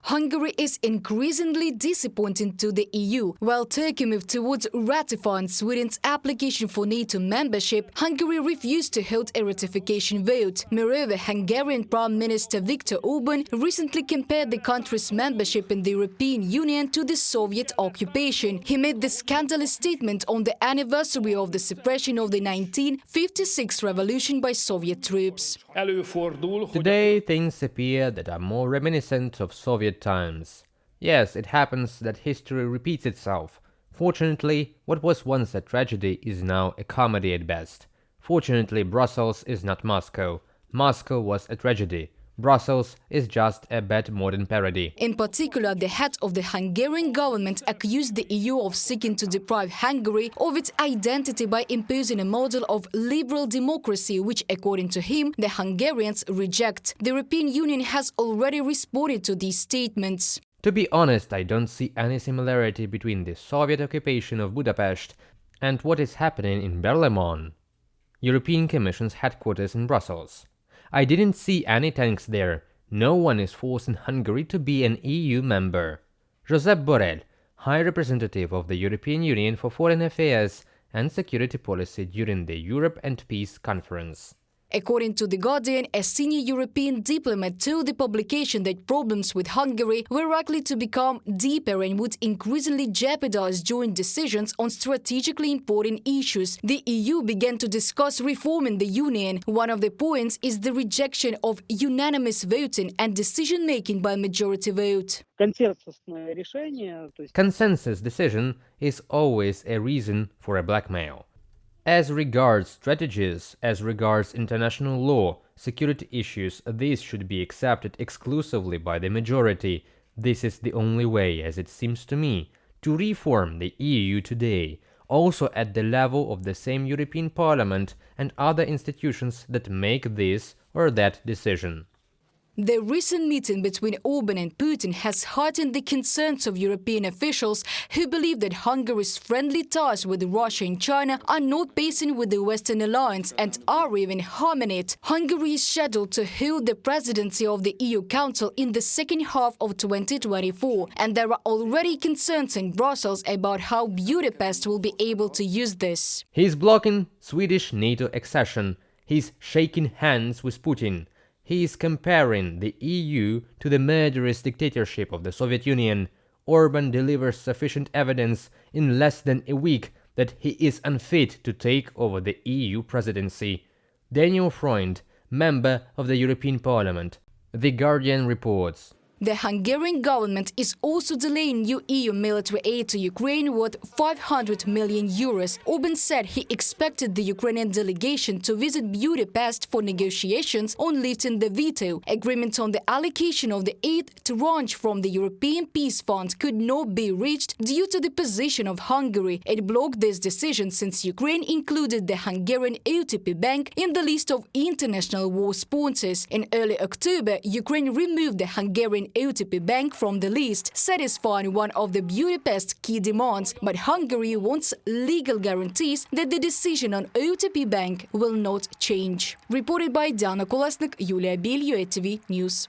Hungary is increasingly disappointing to the EU. While Turkey moved towards ratifying Sweden's application for NATO membership, Hungary refused to hold a ratification vote. Moreover, Hungarian Prime Minister Viktor Orban recently compared the country's membership in the European Union to the Soviet occupation. He made the scandalous statement on the anniversary of the suppression of the 1956 revolution by Soviet troops. Today, things appear that are more reminiscent of Soviet times. Yes, it happens that history repeats itself. Fortunately, what was once a tragedy is now a comedy at best. Fortunately, Brussels is not Moscow. Moscow was a tragedy. Brussels is just a bad modern parody. In particular, the head of the Hungarian government accused the EU of seeking to deprive Hungary of its identity by imposing a model of liberal democracy, which, according to him, the Hungarians reject. The European Union has already responded to these statements. To be honest, I don't see any similarity between the Soviet occupation of Budapest and what is happening in Berlaymont, European Commission's headquarters in Brussels. I didn't see any tanks there. No one is forcing Hungary to be an EU member. Josep Borrell, High Representative of the European Union for Foreign Affairs and Security Policy during the Europe and Peace Conference. According to The Guardian, a senior European diplomat told the publication that problems with Hungary were likely to become deeper and would increasingly jeopardize joint decisions on strategically important issues. The EU began to discuss reforming the Union. One of the points is the rejection of unanimous voting and decision-making by majority vote. Consensus decision is always a reason for a blackmail. As regards strategies, as regards international law, security issues, these should be accepted exclusively by the majority. This is the only way, as it seems to me, to reform the EU today, also at the level of the same European Parliament and other institutions that make this or that decision. The recent meeting between Orban and Putin has heightened the concerns of European officials who believe that Hungary's friendly ties with Russia and China are not pacing with the Western alliance and are even harming it. Hungary is scheduled to hold the presidency of the EU Council in the second half of 2024, and there are already concerns in Brussels about how Budapest will be able to use this. He's blocking Swedish NATO accession. He's shaking hands with Putin. He is comparing the EU to the murderous dictatorship of the Soviet Union. Orban delivers sufficient evidence in less than a week that he is unfit to take over the EU presidency. Daniel Freund, member of the European Parliament. The Guardian reports. The Hungarian government is also delaying new EU military aid to Ukraine worth 500 million euros. Orban said he expected the Ukrainian delegation to visit Budapest for negotiations on lifting the veto. Agreement on the allocation of the eighth tranche from the European Peace Fund could not be reached due to the position of Hungary. It blocked this decision since Ukraine included the Hungarian UATV bank in the list of international war sponsors. In early October, Ukraine removed the Hungarian UATV bank from the list, satisfying one of the Budapest key demands, but Hungary wants legal guarantees that the decision on UATV bank will not change. Reported by Diana Kolesnik, Yulia Bil, UATV News.